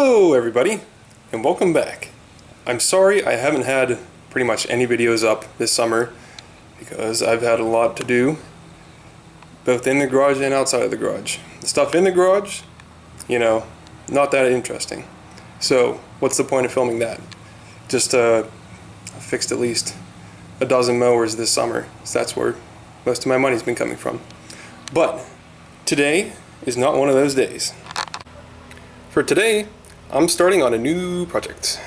Hello everybody, and welcome back. I'm sorry I haven't had pretty much any videos up this summer because I've had a lot to do, both in the garage and outside of the garage. The stuff in the garage, not that interesting. So what's the point of filming that? Just fixed at least a dozen mowers this summer, so that's where most of my money's been coming from. But today is not one of those days. For today, I'm starting on a new project.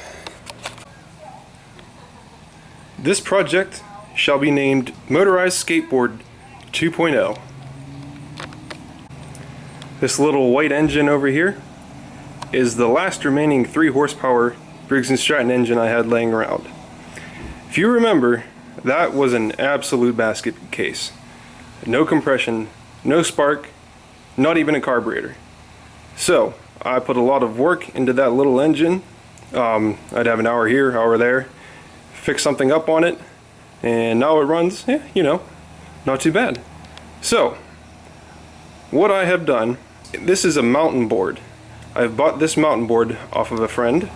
This project shall be named Motorized Skateboard 2.0. This little white engine over here is the last remaining 3 horsepower Briggs & Stratton engine I had laying around. If you remember, that was an absolute basket case. No compression, no spark, not even a carburetor. So I put a lot of work into that little engine. I'd have an hour here, hour there, fix something up on it, and now it runs, not too bad. So what I have done, this is a mountain board. I've bought this mountain board off of a friend,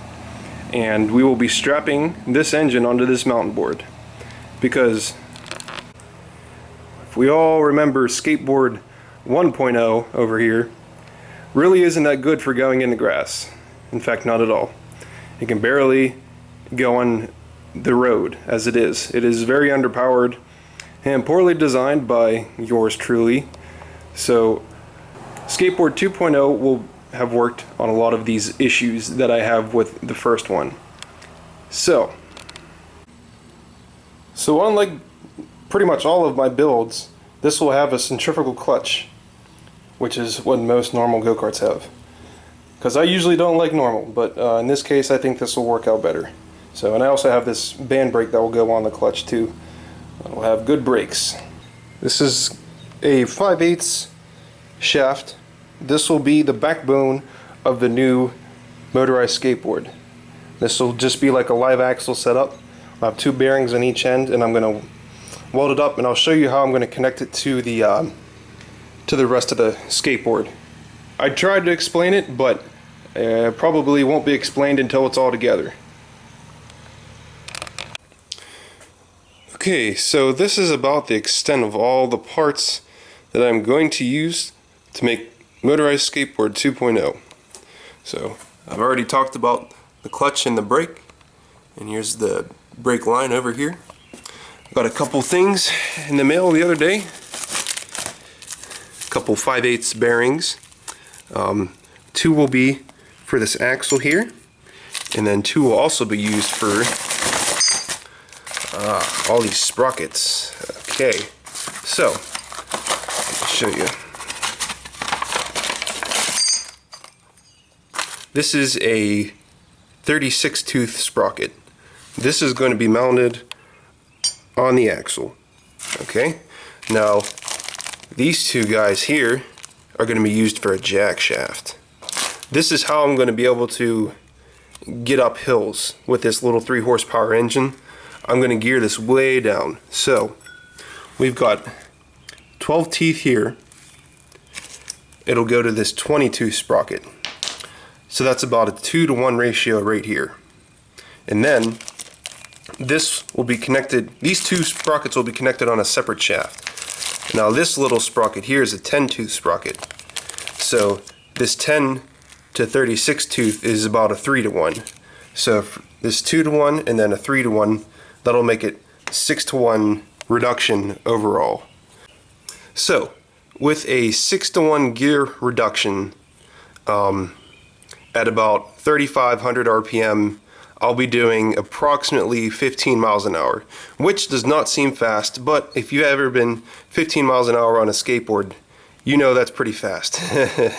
and we will be strapping this engine onto this mountain board, because if we all remember Skateboard 1.0 over here, really isn't that good for going in the grass. In fact, not at all. It can barely go on the road as it is. It is very underpowered and poorly designed by yours truly. So Skateboard 2.0 will have worked on a lot of these issues that I have with the first one. So unlike pretty much all of my builds, this will have a centrifugal clutch, which is what most normal go-karts have. Because I usually don't like normal, but in this case I think this will work out better. So, and I also have this band brake that will go on the clutch too. It'll have good brakes. This is a 5/8 shaft. This will be the backbone of the new motorized skateboard. This will just be like a live axle setup. I'll have 2 bearings on each end, and I'm going to weld it up, and I'll show you how I'm going to connect it to the rest of the skateboard. I tried to explain it, but probably won't be explained until it's all together. Okay, so this is about the extent of all the parts that I'm going to use to make Motorized Skateboard 2.0. So I've already talked about the clutch and the brake, and here's the brake line over here. Got a couple things in the mail the other day. Couple 5/8 bearings. 2 will be for this axle here, and then 2 will also be used for all these sprockets. Okay, so let me show you. This is a 36 tooth sprocket. This is going to be mounted on the axle. Okay, now these 2 guys here are going to be used for a jack shaft. This is how I'm going to be able to get up hills with this little 3 horsepower engine. I'm going to gear this way down. So we've got 12 teeth here. It'll go to this 22 sprocket. So that's about a 2-to-1 ratio right here. And then this will be connected, these 2 sprockets will be connected on a separate shaft. Now this little sprocket here is a 10 tooth sprocket. So this 10 to 36 tooth is about a 3-to-1. So this 2-to-1 and then a 3-to-1, that'll make it 6-to-1 reduction overall. So with a 6-to-1 gear reduction at about 3,500 RPM, I'll be doing approximately 15 miles an hour, which does not seem fast, but if you've ever been 15 miles an hour on a skateboard, you know that's pretty fast.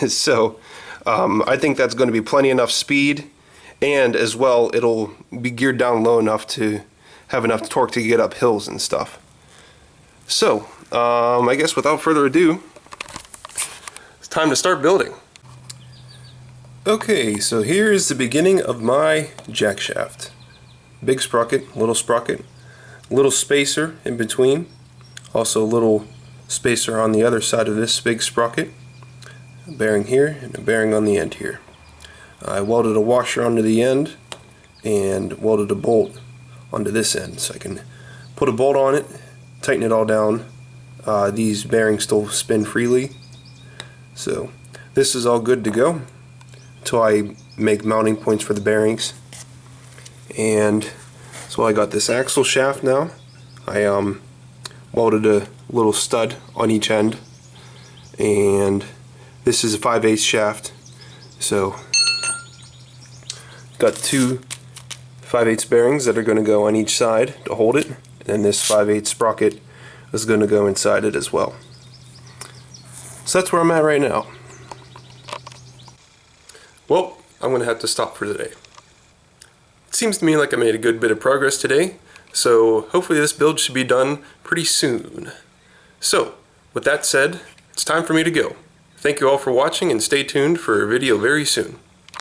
So I think that's going to be plenty enough speed, and as well it'll be geared down low enough to have enough torque to get up hills and stuff. So I guess without further ado, it's time to start building. Okay, so here's the beginning of my jack shaft. Big sprocket, little spacer in between, also a little spacer on the other side of this big sprocket, a bearing here and a bearing on the end here. I welded a washer onto the end and welded a bolt onto this end, so I can put a bolt on it, tighten it all down. These bearings still spin freely, so this is all good to go until I make mounting points for the bearings. And so I got this axle shaft now. I welded a little stud on each end, and this is a 5/8 shaft, so got two 5/8 bearings that are going to go on each side to hold it, and this 5/8 sprocket is going to go inside it as well. So that's where I'm at right now. Well, I'm going to have to stop for today. It seems to me like I made a good bit of progress today, so hopefully this build should be done pretty soon. So, with that said, it's time for me to go. Thank you all for watching, and stay tuned for a video very soon.